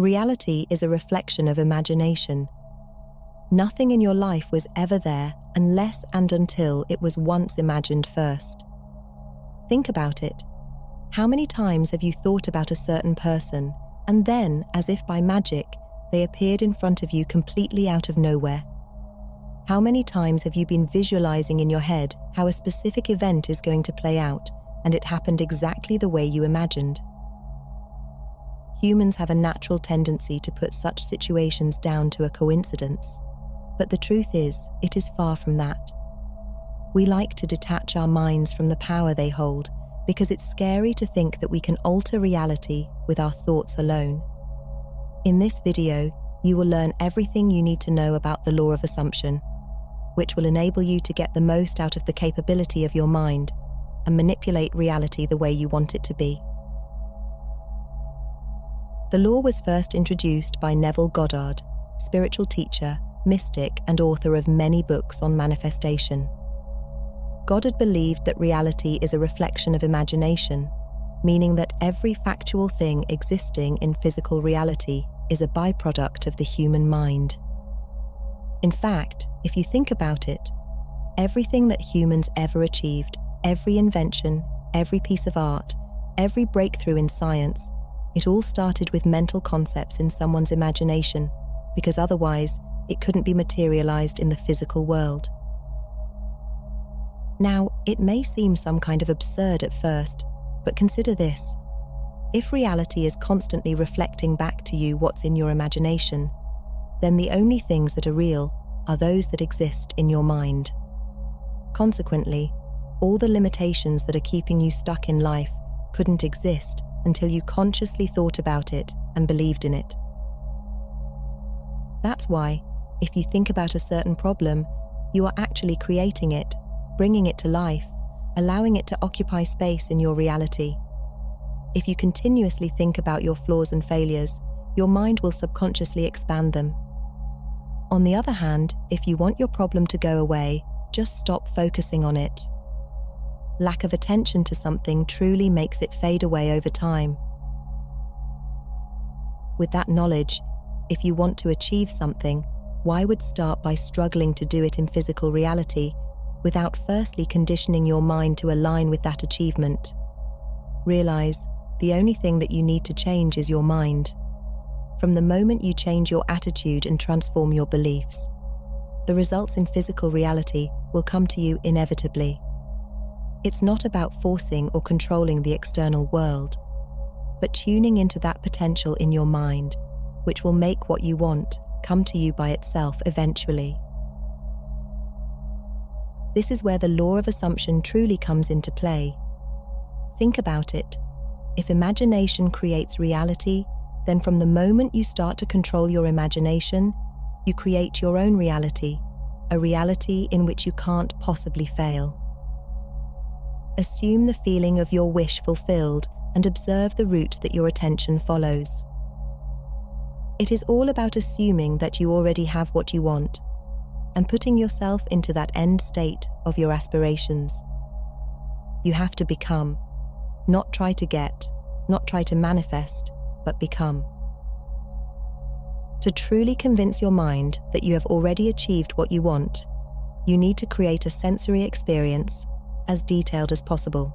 Reality is a reflection of imagination. Nothing in your life was ever there unless and until it was once imagined first. Think about it. How many times have you thought about a certain person, and then, as if by magic, they appeared in front of you completely out of nowhere? How many times have you been visualizing in your head how a specific event is going to play out, and it happened exactly the way you imagined? Humans have a natural tendency to put such situations down to a coincidence, but the truth is, it is far from that. We like to detach our minds from the power they hold because it's scary to think that we can alter reality with our thoughts alone. In this video, you will learn everything you need to know about the law of assumption, which will enable you to get the most out of the capability of your mind and manipulate reality the way you want it to be. The law was first introduced by Neville Goddard, spiritual teacher, mystic, and author of many books on manifestation. Goddard believed that reality is a reflection of imagination, meaning that every factual thing existing in physical reality is a byproduct of the human mind. In fact, if you think about it, everything that humans ever achieved, every invention, every piece of art, every breakthrough in science, it all started with mental concepts in someone's imagination, because otherwise it couldn't be materialized in the physical world. Now, it may seem some kind of absurd at first, but consider this. If reality is constantly reflecting back to you what's in your imagination, then the only things that are real are those that exist in your mind. Consequently, all the limitations that are keeping you stuck in life couldn't exist until you consciously thought about it and believed in it. That's why, if you think about a certain problem, you are actually creating it, bringing it to life, allowing it to occupy space in your reality. If you continuously think about your flaws and failures, your mind will subconsciously expand them. On the other hand, if you want your problem to go away, just stop focusing on it. Lack of attention to something truly makes it fade away over time. With that knowledge, if you want to achieve something, why would start by struggling to do it in physical reality without firstly conditioning your mind to align with that achievement? Realize, the only thing that you need to change is your mind. From the moment you change your attitude and transform your beliefs, the results in physical reality will come to you inevitably. It's not about forcing or controlling the external world, but tuning into that potential in your mind, which will make what you want come to you by itself eventually. This is where the law of assumption truly comes into play. Think about it. If imagination creates reality, then from the moment you start to control your imagination, you create your own reality, a reality in which you can't possibly fail. Assume the feeling of your wish fulfilled and observe the route that your attention follows. It is all about assuming that you already have what you want and putting yourself into that end state of your aspirations. You have to become, not try to get, not try to manifest, but become. To truly convince your mind that you have already achieved what you want, you need to create a sensory experience as detailed as possible.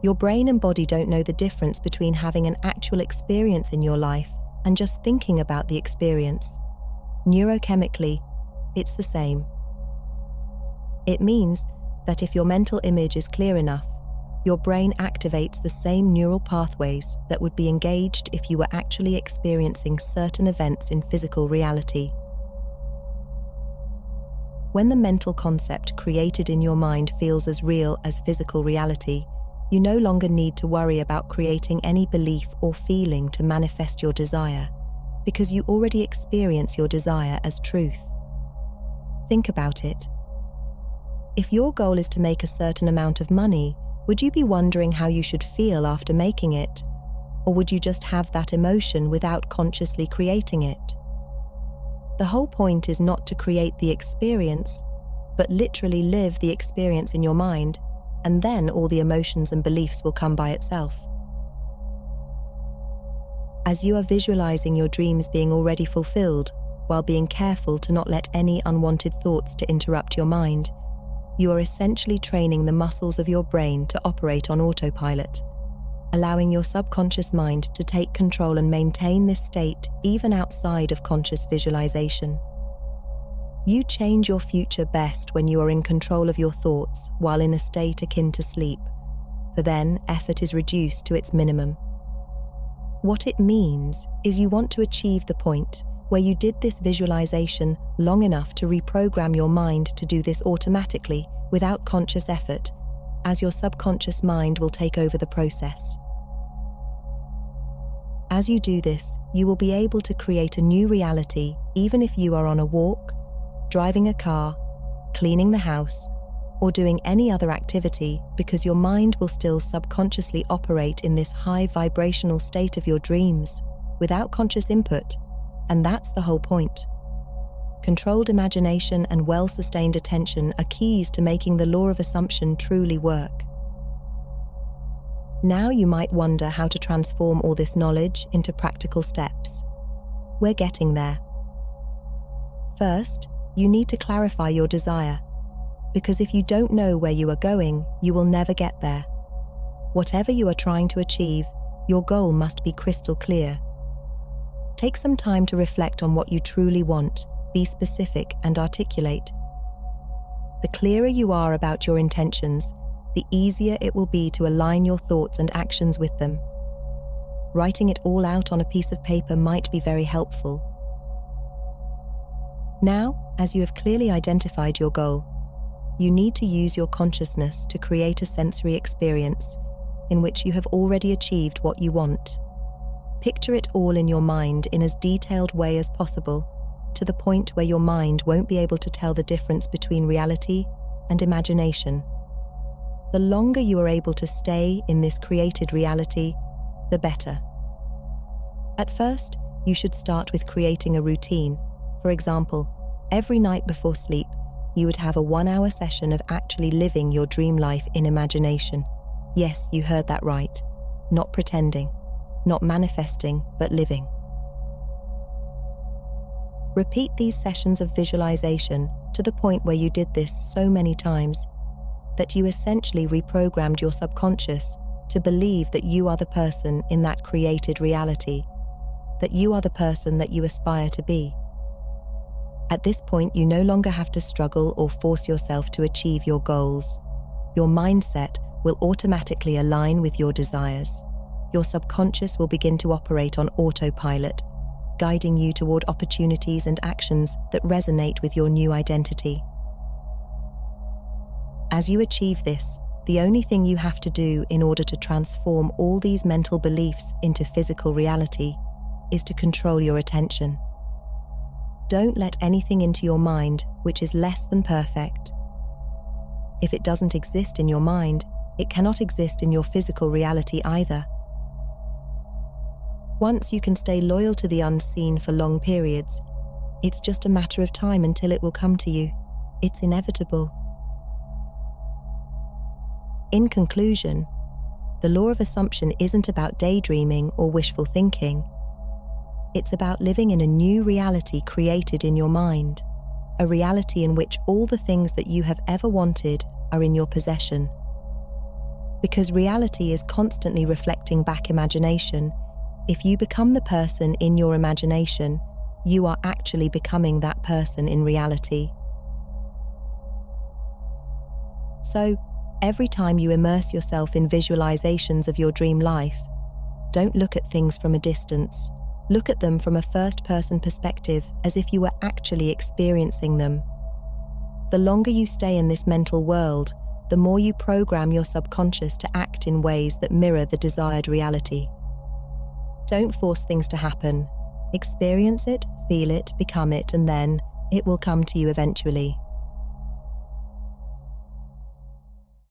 Your brain and body don't know the difference between having an actual experience in your life and just thinking about the experience. Neurochemically, it's the same. It means that if your mental image is clear enough, your brain activates the same neural pathways that would be engaged if you were actually experiencing certain events in physical reality. When the mental concept created in your mind feels as real as physical reality, you no longer need to worry about creating any belief or feeling to manifest your desire, because you already experience your desire as truth. Think about it. If your goal is to make a certain amount of money, would you be wondering how you should feel after making it? Or would you just have that emotion without consciously creating it? The whole point is not to create the experience, but literally live the experience in your mind, and then all the emotions and beliefs will come by itself. as you are visualizing your dreams being already fulfilled, while being careful to not let any unwanted thoughts to interrupt your mind, you are essentially training the muscles of your brain to operate on autopilot, allowing your subconscious mind to take control and maintain this state even outside of conscious visualization. You change your future best when you are in control of your thoughts while in a state akin to sleep, for then effort is reduced to its minimum. What it means is you want to achieve the point where you did this visualization long enough to reprogram your mind to do this automatically without conscious effort, as your subconscious mind will take over the process. As you do this, you will be able to create a new reality even if you are on a walk, driving a car, cleaning the house, or doing any other activity, because your mind will still subconsciously operate in this high vibrational state of your dreams without conscious input, and that's the whole point. Controlled imagination and well-sustained attention are keys to making the law of assumption truly work. Now you might wonder how to transform all this knowledge into practical steps. We're getting there. First, you need to clarify your desire, because if you don't know where you are going, you will never get there. Whatever you are trying to achieve, your goal must be crystal clear. Take some time to reflect on what you truly want, be specific and articulate. The clearer you are about your intentions, the easier it will be to align your thoughts and actions with them. Writing it all out on a piece of paper might be very helpful. Now, as you have clearly identified your goal, you need to use your consciousness to create a sensory experience in which you have already achieved what you want. Picture it all in your mind in as detailed way as possible, to the point where your mind won't be able to tell the difference between reality and imagination. The longer you are able to stay in this created reality, the better. At first, you should start with creating a routine. For example, every night before sleep, you would have a 1-hour session of actually living your dream life in imagination. Yes, you heard that right. Not pretending, not manifesting, but living. Repeat these sessions of visualization to the point where you did this so many times that you essentially reprogrammed your subconscious to believe that you are the person in that created reality, that you are the person that you aspire to be. At this point, you no longer have to struggle or force yourself to achieve your goals. Your mindset will automatically align with your desires. Your subconscious will begin to operate on autopilot, guiding you toward opportunities and actions that resonate with your new identity. As you achieve this, the only thing you have to do in order to transform all these mental beliefs into physical reality is to control your attention. Don't let anything into your mind which is less than perfect. If it doesn't exist in your mind, it cannot exist in your physical reality either. Once you can stay loyal to the unseen for long periods, it's just a matter of time until it will come to you. It's inevitable. In conclusion, the law of assumption isn't about daydreaming or wishful thinking. It's about living in a new reality created in your mind, a reality in which all the things that you have ever wanted are in your possession. Because reality is constantly reflecting back imagination, if you become the person in your imagination, you are actually becoming that person in reality. So, every time you immerse yourself in visualizations of your dream life, don't look at things from a distance. Look at them from a first-person perspective, as if you were actually experiencing them. The longer you stay in this mental world, the more you program your subconscious to act in ways that mirror the desired reality. Don't force things to happen. Experience it, feel it, become it, and then it will come to you eventually.